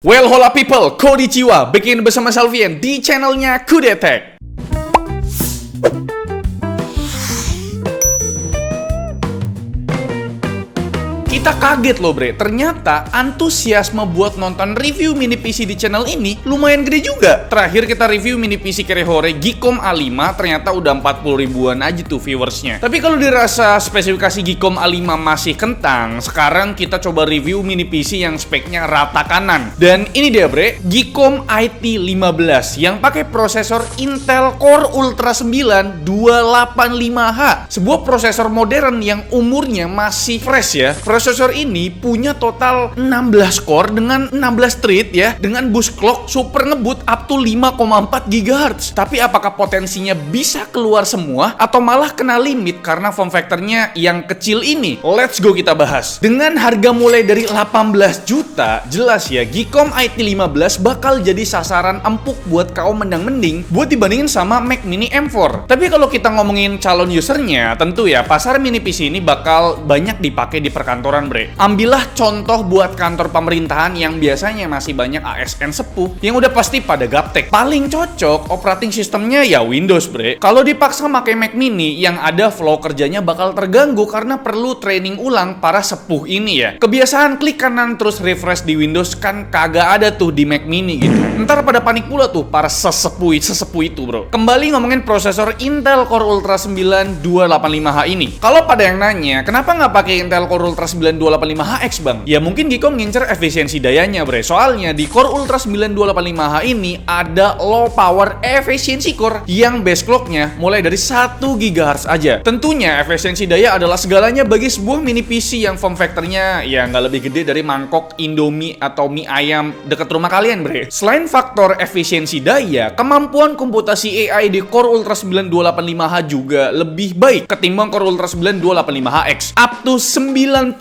Well, hola people, konnichiwa, bikin bersama Salvian di channelnya Kudetek. Kita kaget loh bre, ternyata antusiasme buat nonton review mini PC di channel ini lumayan gede juga. Terakhir kita review mini PC Kerehore Geekom A5 ternyata udah 40 ribuan aja tuh viewersnya. Tapi kalau dirasa spesifikasi Geekom A5 masih kentang, sekarang kita coba review mini PC yang speknya rata kanan. Dan ini dia bre, Geekom IT15 yang pakai prosesor Intel Core Ultra 9 285H. Sebuah prosesor modern yang umurnya masih fresh ya. Prosesor ini punya total 16 core dengan 16 thread ya, dengan boost clock super ngebut up to 5,4 GHz. Tapi apakah potensinya bisa keluar semua atau malah kena limit karena form factornya yang kecil ini? Let's go kita bahas. Dengan harga mulai dari 18 juta, jelas ya Geekom IT15 bakal jadi sasaran empuk buat kaum mendang-mending buat dibandingin sama Mac Mini M4. Tapi kalau kita ngomongin calon usernya, tentu ya pasar mini PC ini bakal banyak dipakai di perkantoran bre. Ambillah contoh buat kantor pemerintahan yang biasanya masih banyak ASN sepuh yang udah pasti pada gaptek. Paling cocok operating sistemnya ya Windows bre. Kalau dipaksa pakai Mac Mini yang ada flow kerjanya bakal terganggu karena perlu training ulang para sepuh ini ya. Kebiasaan klik kanan terus refresh di Windows kan kagak ada tuh di Mac Mini gitu. Ntar pada panik pula tuh para sesepuh itu bro. Kembali ngomongin prosesor Intel Core Ultra 9 285H ini. Kalau pada yang nanya, kenapa nggak pakai Intel Core Ultra 9 285HX bang? Ya mungkin Geekom ngincer efisiensi dayanya bre. Soalnya di Core Ultra 9 285H ini ada low power efficiency core yang base clocknya mulai dari 1 GHz aja. Tentunya efisiensi daya adalah segalanya bagi sebuah mini PC yang form factornya ya nggak lebih gede dari mangkok Indomie atau mie ayam deket rumah kalian bre. Selain faktor efisiensi daya, kemampuan komputasi AI di Core Ultra 9 285H juga lebih baik ketimbang Core Ultra 9 285HX. Up to 99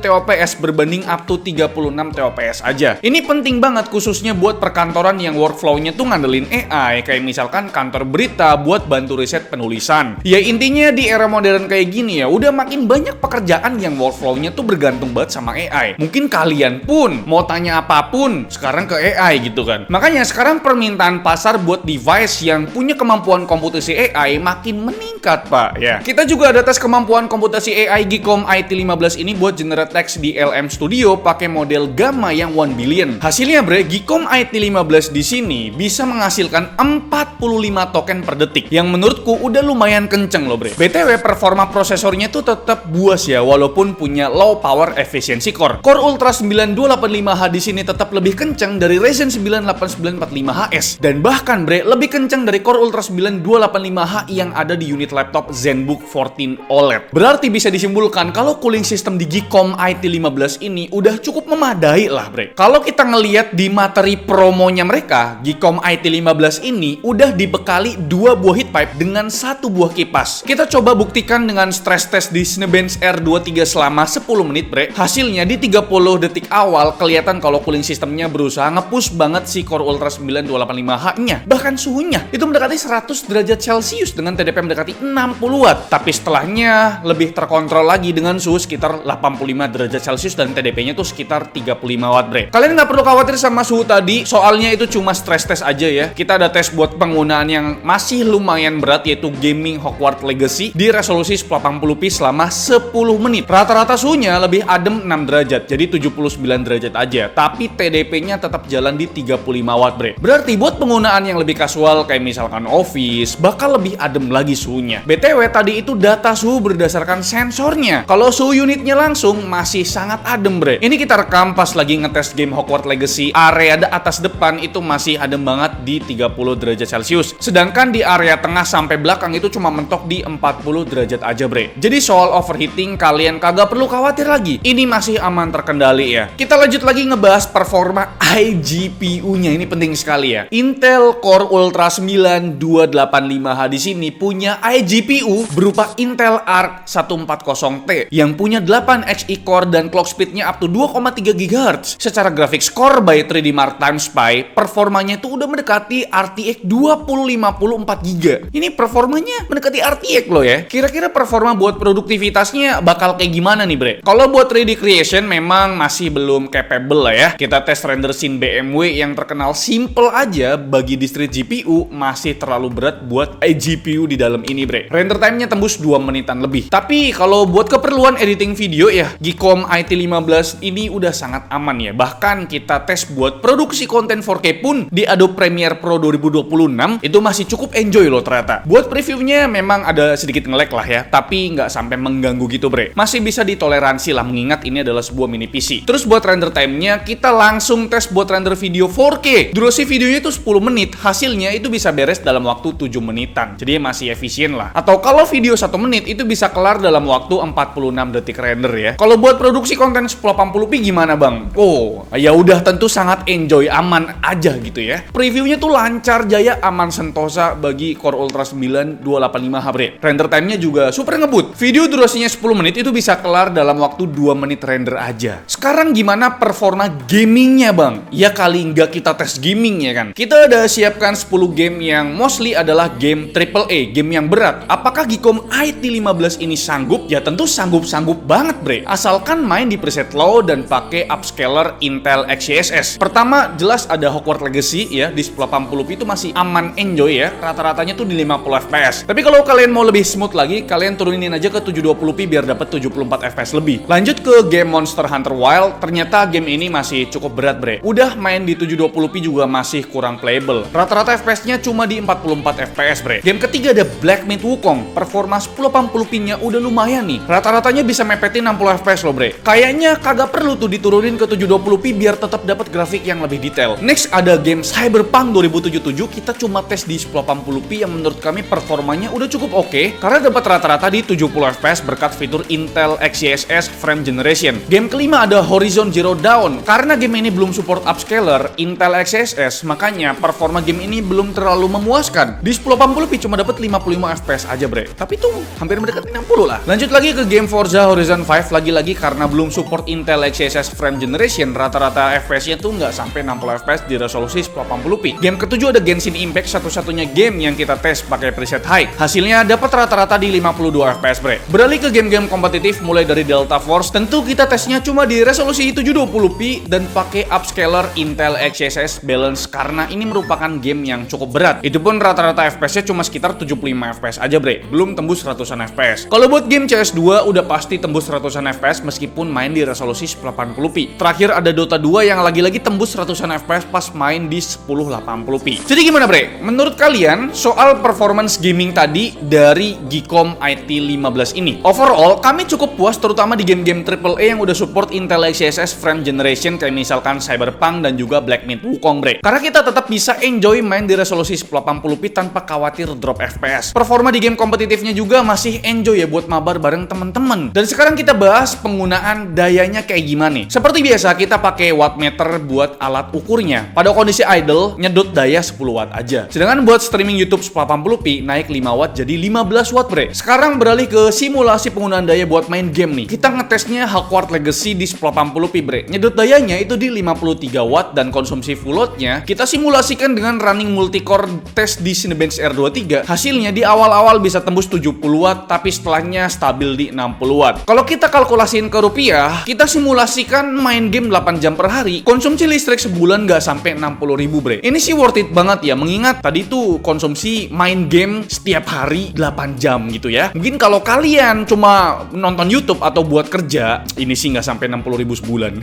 TOPS berbanding up to 36 TOPS aja. Ini penting banget khususnya buat perkantoran yang workflow-nya tuh ngandelin AI, kayak misalkan kantor berita buat bantu riset penulisan. Ya intinya di era modern kayak gini ya, udah makin banyak pekerjaan yang workflow-nya tuh bergantung banget sama AI. Mungkin kalian pun mau tanya apapun sekarang ke AI gitu kan. Makanya sekarang permintaan pasar buat device yang punya kemampuan komputasi AI makin meningkat pak ya. Kita juga ada tes kemampuan komputasi AI Geekom IT15 ini buat generate text di LM Studio pakai model Gamma yang 1 billion. Hasilnya bre, Geekom IT15 di sini bisa menghasilkan 45 token per detik yang menurutku udah lumayan kenceng loh bre. BTW performa prosesornya tuh tetap buas ya walaupun punya low power efficiency core. Core Ultra 9 285H di sini tetap lebih kenceng dari Ryzen 9 8945HS dan bahkan bre lebih kenceng dari Core Ultra 9 285H yang ada di unit laptop ZenBook 14 OLED. Berarti bisa disimpulkan kalau cooling system di Geekom IT15 ini udah cukup memadai lah bre. Kalau kita ngelihat di materi promonya mereka, Geekom IT15 ini udah dibekali 2 buah heat pipe dengan 1 buah kipas. Kita coba buktikan dengan stress test di Cinebench R23 selama 10 menit bre. Hasilnya di 30 detik awal kelihatan kalau cooling systemnya berusaha nge-push banget si Core Ultra 9 285H-nya. Bahkan suhunya itu mendekati 100 derajat Celcius dengan TDP mendekati 60 watt. Tapi setelahnya lebih terkontrol lagi dengan suhu sekitar 85 derajat Celcius dan TDP-nya tuh sekitar 35 watt bre. Kalian nggak perlu khawatir sama suhu tadi, soalnya itu cuma stress test aja ya. Kita ada tes buat penggunaan yang masih lumayan berat yaitu Gaming Hogwarts Legacy di resolusi 1080p selama 10 menit. Rata-rata suhunya lebih adem 6 derajat, jadi 79 derajat aja. Tapi TDP-nya tetap jalan di 35 watt bre. Berarti buat penggunaan yang lebih kasual kayak misalkan office, bakal lebih adem lagi suhunya. BTW tadi itu data suhu berdasarkan sensornya. Kalau suhu unitnya langsung masih sangat adem bre. Ini kita rekam pas lagi ngetes game Hogwarts Legacy, area atas depan itu masih adem banget di 30 derajat Celcius. Sedangkan di area tengah sampai belakang itu cuma mentok di 40 derajat aja bre. Jadi soal overheating kalian kagak perlu khawatir lagi. Ini masih aman terkendali ya. Kita lanjut lagi ngebahas performa iGPU-nya. Ini penting sekali ya. Intel Core Ultra 9 285H di sini punya iGPU berupa Intel Arc 140T yang punya 8 i8 Xe core dan clock speednya up to 2,3 GHz. Secara graphics core by 3D Mark Time Spy, performanya itu udah mendekati RTX 2050 4GB. Ini performanya mendekati RTX loh ya. Kira-kira performa buat produktivitasnya bakal kayak gimana nih bre? Kalau buat 3D creation memang masih belum capable lah ya. Kita tes render scene BMW yang terkenal simple aja bagi distrik GPU masih terlalu berat buat GPU di dalam ini bre. Render time-nya tembus 2 menitan lebih. Tapi kalau buat keperluan editing video ya, Geekom IT15 ini udah sangat aman ya. Bahkan kita tes buat produksi konten 4K pun di Adobe Premiere Pro 2026 itu masih cukup enjoy loh ternyata. Buat previewnya memang ada sedikit nge-lag lah ya, tapi nggak sampai mengganggu gitu bre. Masih bisa ditoleransi lah mengingat ini adalah sebuah mini PC. Terus buat render time-nya kita langsung tes buat render video 4K. Durasi videonya itu 10 menit, hasilnya itu bisa beres dalam waktu 7 menitan. Jadi masih efisien lah. Atau kalau video 1 menit itu bisa kelar dalam waktu 46 detik render ya. Kalau buat produksi konten 1080p gimana bang? Oh, ya udah tentu sangat enjoy, aman aja gitu ya. Previewnya tuh lancar jaya, aman sentosa bagi Core Ultra 9 285H bre. Render time-nya juga super ngebut. Video durasinya 10 menit itu bisa kelar dalam waktu 2 menit render aja. Sekarang gimana performa gamingnya bang? Ya kali nggak kita tes gaming ya kan? Kita udah siapkan 10 game yang mostly adalah game AAA, game yang berat. Apakah Geekom IT15 ini sanggup? Ya tentu sanggup-sanggup banget bre. Asalkan main di preset low dan pakai upscaler Intel XeSS. Pertama jelas ada Hogwarts Legacy ya, di 1080p itu masih aman enjoy ya. Rata-ratanya tuh di 50 fps. Tapi kalau kalian mau lebih smooth lagi, kalian turunin aja ke 720p biar dapat 74 fps lebih. Lanjut ke game Monster Hunter Wilds, ternyata game ini masih cukup berat bre. Udah main di 720p juga masih kurang playable. Rata-rata fps-nya cuma di 44 fps bre. Game ketiga ada Black Myth Wukong. Performa 1080p-nya udah lumayan nih. Rata-ratanya bisa mepetin 60 fps loh bre. Kayaknya kagak perlu tuh diturunin ke 720p biar tetap dapat grafik yang lebih detail. Next ada game Cyberpunk 2077. Kita cuma tes di 1080p yang menurut kami performanya udah cukup oke karena dapat rata-rata di 70 fps berkat fitur Intel XeSS Frame Generation. Game kelima ada Horizon Zero Dawn. Karena game ini belum support upscaler Intel XeSS, makanya performa game ini belum terlalu memuaskan. Di 1080p cuma dapat 55 fps aja bre. Tapi tuh hampir mendekati 60 lah. Lanjut lagi ke game Forza Horizon 5, lagi-lagi karena belum support Intel XeSS Frame Generation, rata-rata fps-nya tuh nggak sampai 60 fps di resolusi 1080p. Game ketujuh ada Genshin Impact, satu-satunya game yang kita tes pakai preset high. Hasilnya dapat rata-rata di 52 fps bre. Beralih ke game-game kompetitif mulai dari Delta Force, tentu kita tesnya cuma di resolusi 720p dan pakai upscaler Intel XeSS Balance karena ini merupakan game yang cukup berat. Itu pun rata-rata fps-nya cuma sekitar 75 fps aja bre, belum tembus ratusan fps. Kalau buat game CS2 udah pasti tembus ratusan fps meskipun main di resolusi 1080p. Terakhir ada Dota 2 yang lagi-lagi tembus ratusan fps pas main di 1080p. Jadi gimana bre? Menurut kalian soal performance gaming tadi dari Geekom IT15 ini? Overall kami cukup puas terutama di game-game AAA yang udah support Intel XeSS Frame Generation kayak misalkan Cyberpunk dan juga Black Myth Wukong bre. Karena kita tetap bisa enjoy main di resolusi 1080p tanpa khawatir drop FPS. Performa di game kompetitifnya juga masih enjoy ya buat mabar bareng temen-temen. Dan sekarang kita bahas penggunaan dayanya kayak gimana nih. Seperti biasa kita pakai wattmeter buat alat ukurnya. Pada kondisi idle nyedot daya 10 watt aja. Sedangkan buat streaming YouTube 1080p naik 5 watt jadi 15 watt bre. Sekarang beralih ke simulasi penggunaan daya buat main game nih. Kita ngetesnya Hogwarts Legacy di 1080p bre. Nyedot dayanya itu di 53 watt dan konsumsi full load-nya kita simulasikan dengan running multicore test di Cinebench R23. Hasilnya di awal-awal bisa tembus 70 watt tapi setelahnya stabil di 60 watt. Kalau kita kalkulasiin ke rupiah, kita simulasikan main game 8 jam per hari, konsumsi listrik sebulan nggak sampai 60.000 bre. Ini sih worth it banget ya, mengingat tadi tuh konsumsi main game setiap hari 8 jam gitu ya. Mungkin kalau kalian cuma nonton YouTube atau buat kerja, ini sih nggak sampai 60.000 sebulan.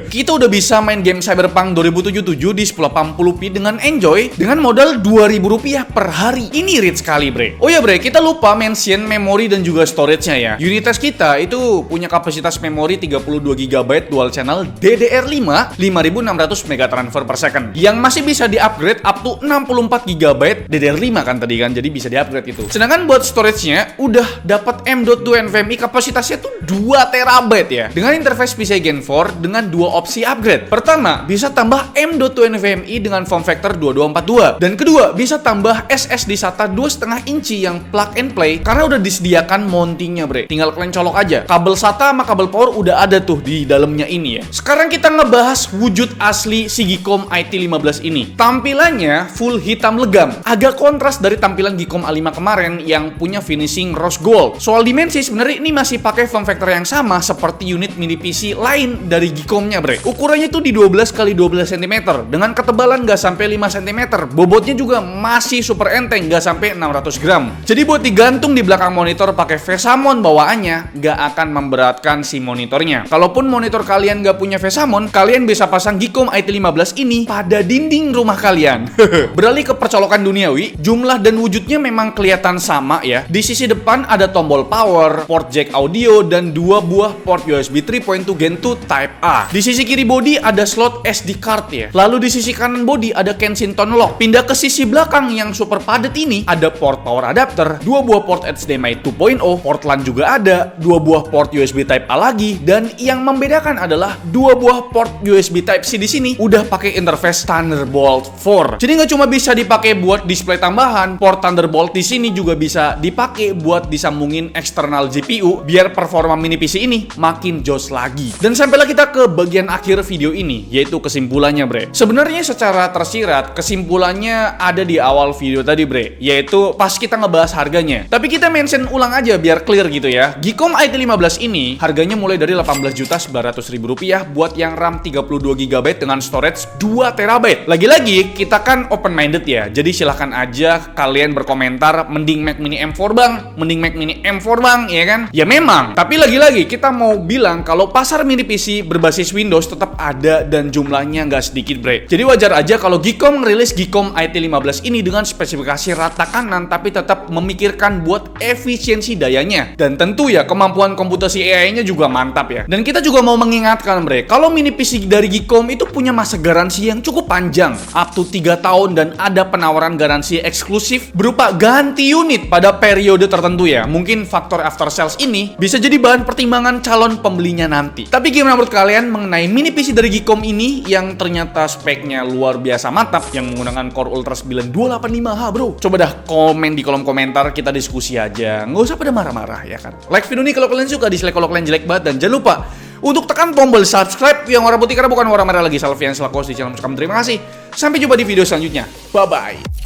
Kita udah bisa main game Cyberpunk 2077 di 1080p dengan enjoy dengan modal Rp2.000 per hari. Ini rich sekali bre. Oh ya bre, kita lupa mention memori dan juga storage-nya ya. Unitas kita itu punya kapasitas memori 32GB dual channel DDR5 5600 MB transfer per second yang masih bisa di-upgrade up to 64GB DDR5 kan tadi kan, jadi bisa di-upgrade itu. Sedangkan buat storage-nya udah dapat M.2 NVMe, kapasitasnya tuh 2TB ya. Dengan interface PCIe Gen 4 dengan dua opsi upgrade. Pertama, bisa tambah M.2 NVMe dengan form factor 2242 dan kedua, bisa tambah SSD SATA 2,5 inci yang plug and play karena udah disediakan mountingnya bre. Tinggal kalian colok aja kabel SATA sama kabel power udah ada tuh di dalamnya ini ya. Sekarang kita ngebahas wujud asli si Geekom IT15 ini. Tampilannya full hitam legam, agak kontras dari tampilan Geekom A5 kemarin yang punya finishing rose gold. Soal dimensi sebenarnya ini masih pakai form factor yang sama seperti unit mini PC lain dari Geekomnya, bre. Ukurannya tuh di 12 x 12 cm dengan ketebalan nggak sampai 5 cm. Bobotnya juga masih super enteng, nggak sampai 600 gram. Jadi buat digantung di belakang monitor pakai Vesamon bawaannya nggak akan memberatkan si monitornya. Kalaupun monitor kalian nggak punya Vesamon, kalian bisa pasang Geekom IT15 ini pada dinding rumah kalian. Beralih ke percolokan duniawi, jumlah dan wujudnya memang kelihatan sama ya. Di sisi depan ada tombol power, port jack audio, dan 2 buah port USB 3.2 Gen 2 Type A. Di sisi kiri bodi ada slot SD card ya. Lalu di sisi kanan bodi ada Kensington lock. Pindah ke sisi belakang yang super padat ini ada port power adapter, 2 buah port HDMI 2.0, port LAN juga ada, 2 buah port USB Type A lagi, dan yang membedakan adalah 2 buah port USB Type C di sini udah pakai interface Thunderbolt 4. Jadi nggak cuma bisa dipakai buat display tambahan, port Thunderbolt di sini juga bisa dipakai buat disambungin eksternal GPU biar performa mini PC ini makin jos lagi. Dan sampailah kita ke bagian akhir video ini, yaitu kesimpulannya, bre. Sebenarnya secara tersirat kesimpulannya ada di awal video tadi, bre, yaitu pas kita ngebahas harganya. Tapi kita mention ulang aja biar clear gitu ya. Geekom IT15 ini harganya mulai dari Rp18.900.000 buat yang RAM 32GB dengan storage 2TB. Lagi-lagi kita kan open minded ya. Jadi silahkan aja kalian berkomentar, mending Mac Mini M4 bang, mending Mac Mini M4 bang, ya kan? Ya memang. Tapi lagi-lagi kita mau bilang kalau pasar mini PC berbasis Windows tetap ada dan jumlahnya nggak sedikit, bre. Jadi wajar aja kalau Geekom ngerilis Geekom IT15 ini dengan spesifikasi rata kanan tapi tetap memikirkan buat efisiensi dayanya. Dan tentu ya kemampuan komputasi AI-nya juga mantap ya. Dan kita juga mau mengingatkan, bre, kalau mini PC dari Geekom itu punya masa garansi yang cukup panjang, up to 3 tahun, dan ada penawaran garansi eksklusif berupa ganti unit pada periode tertentu ya. Mungkin faktor after sales ini bisa jadi bahan pertimbangan calon pembelinya nanti. Tapi gimana menurut kalian mengenai mini PC dari Geekom ini yang ternyata speknya luar biasa mantap yang menggunakan Core Ultra 9 285H, bro? Coba dah komen di kolom komentar, kita diskusi aja. Nggak usah pada marah-marah ya kan. Like video ini kalau kalian suka, dislike kalau kalian jelek banget, dan jangan lupa untuk tekan tombol subscribe yang warna putih karena bukan warna merah lagi. Salvian selaku host di channel kamu. Terima kasih. Sampai jumpa di video selanjutnya. Bye bye.